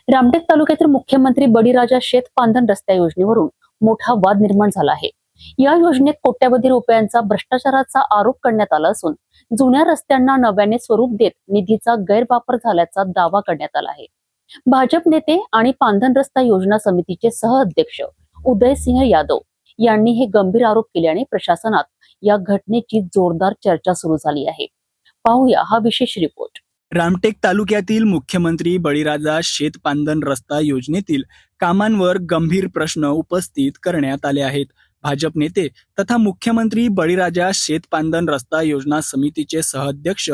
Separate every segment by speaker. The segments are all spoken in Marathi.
Speaker 1: रामटेक तालुक्यातील मुख्यमंत्री बळीराजा शेत पांधन रस्त्या योजनेवरून मोठा वाद निर्माण झाला आहे। या योजनेत कोट्यवधी रुपयांचा भ्रष्टाचाराचा आरोप करण्यात आला असून जुन्या रस्त्यांना नव्याने स्वरूप देत निधीचा गैरवापर झाल्याचा दावा करण्यात आला आहे। भाजप नेते आणि पांधन रस्ता योजना समितीचे सहअध्यक्ष उदयसिंह यादव यांनी हे गंभीर आरोप केल्याने प्रशासनात या घटनेची जोरदार चर्चा सुरू झाली आहे। पाहूया हा विशेष रिपोर्ट।
Speaker 2: रामटेक तालुक्यातील मुख्यमंत्री बळीराजा शेत पांधन रस्ता योजनेतील कामांवर गंभीर प्रश्न उपस्थित करण्यात आले आहेत। भाजप नेते तथा मुख्यमंत्री बळीराजा शेत पांधन रस्ता योजना समितीचे सहअध्यक्ष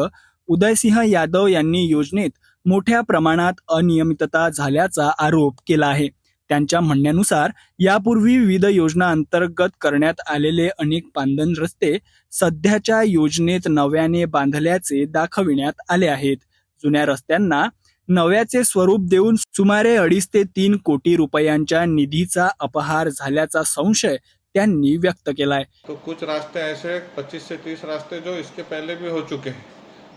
Speaker 2: उदयसिंह यादव यांनी योजनेत मोठ्या प्रमाणात अनियमितता झाल्याचा आरोप केला आहे। त्यांच्या म्हणण्यानुसार यापूर्वी विविध योजना अंतर्गत करण्यात आलेले अनेक पांधन रस्ते सध्याच्या योजनेत नव्याने बांधल्याचे दाखविण्यात आले आहेत। जुन्या रस्त्यांना नव्याचे स्वरूप देऊन सुमारे 2.5 ते 3 कोटी रुपयांच्या निधीचा अपहार झाल्याचा संशय त्यांनी व्यक्त केलाय।
Speaker 3: तो कुछ रास्ते ऐसे 25 से 30 रास्ते जो इसके पहले भी हो चुके हैं,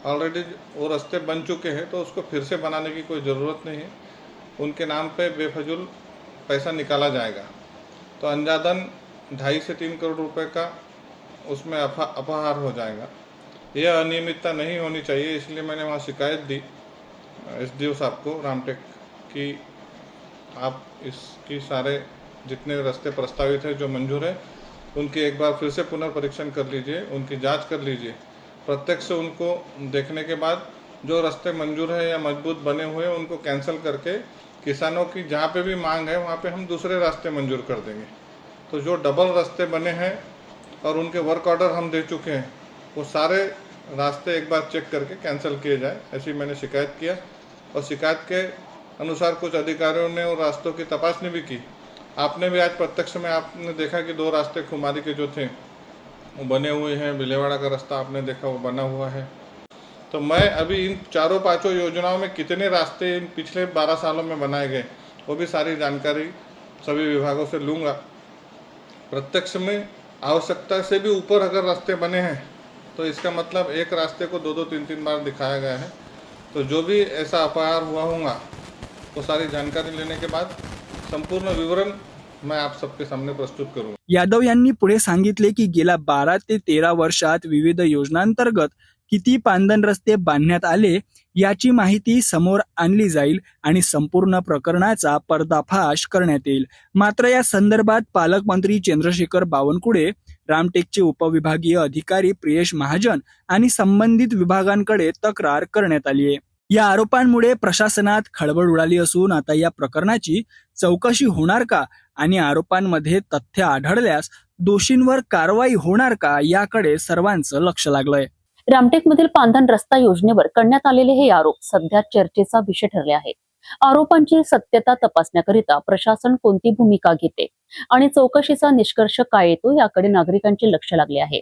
Speaker 3: ऑलरेडी वो रास्ते बन चुके हैं, तो उसको फिर से बनाने की कोई ज़रूरत नहीं है। उनके नाम पे बेफजूल पैसा निकाला जाएगा, तो अंजादन 2.5 से 3 करोड़ रुपए का उसमें अपहार हो जाएगा। यह अनियमितता नहीं होनी चाहिए, इसलिए मैंने वहाँ शिकायत दी एसडीओ साहब को रामटेक कि आप इसकी सारे जितने रास्ते प्रस्तावित है जो मंजूर है उनकी एक बार फिर से पुनर्परीक्षण कर लीजिए, उनकी जांच कर लीजिए। प्रत्यक्ष उनको देखने के बाद जो रास्ते मंजूर है या मजबूत बने हुए हैं उनको कैंसिल करके किसानों की जहाँ पे भी मांग है वहाँ पे हम दूसरे रास्ते मंजूर कर देंगे। तो जो डबल रास्ते बने हैं और उनके वर्क ऑर्डर हम दे चुके हैं, वो सारे रास्ते एक बार चेक करके कैंसिल किए जाए, ऐसी मैंने शिकायत किया। और शिकायत के अनुसार कुछ अधिकारियों ने उन रास्तों की तपासनी भी की। आपने भी आज प्रत्यक्ष में आपने देखा कि 2 रास्ते खुमारी के जो थे वो बने हुए हैं, बिलेवाड़ा का रास्ता आपने देखा वो बना हुआ है। तो मैं अभी इन 4-5 योजनाओं में कितने रास्ते इन पिछले 12 सालों में बनाए गए वो भी सारी जानकारी सभी विभागों से लूँगा। प्रत्यक्ष में आवश्यकता से भी ऊपर अगर रास्ते बने हैं तो इसका मतलब एक रास्ते को 2-2, 3-3 बार दिखाया गया है। तो जो भी ऐसा अपहार हुआ होगा वो सारी जानकारी लेने के बाद संपूर्ण विवरण मैं आप सबके सामने प्रस्तुत करूंगा।
Speaker 2: यादव यांनी पुढे सांगितले की गेल्या 12 ते 13 वर्षात विविध योजनांतर्गत किती पांधन रस्ते बांधण्यात आले याची माहिती समोर आणली जाईल आणि संपूर्ण प्रकरणाचा पर्दाफाश करण्यात येईल। मात्र या संदर्भात पालकमंत्री चंद्रशेखर बावनकुळे, रामटेकचे उपविभागीय अधिकारी प्रियेश महाजन आणि संबंधित विभागांकडे तक्रार करण्यात आली आहे। या आरोपांमुळे प्रशासनात खळबळ उडाली असून आता या प्रकरणाची चौकशी होणार का आणि आरोपांमध्ये तथ्य आढळल्यास दोषींवर कारवाई होणार का याकडे सर्वांचं लक्ष लागलंय।
Speaker 1: रामटेकमधील पांधन रस्ता योजनेवर करण्यात आलेले हे आरोप सध्या चर्चेचा विषय ठरले आहेत। आरोपांची सत्यता तपासण्याकरिता प्रशासन कोणती भूमिका घेते आणि चौकशीचा निष्कर्ष काय येतो याकडे नागरिकांचे लक्ष लागले आहे।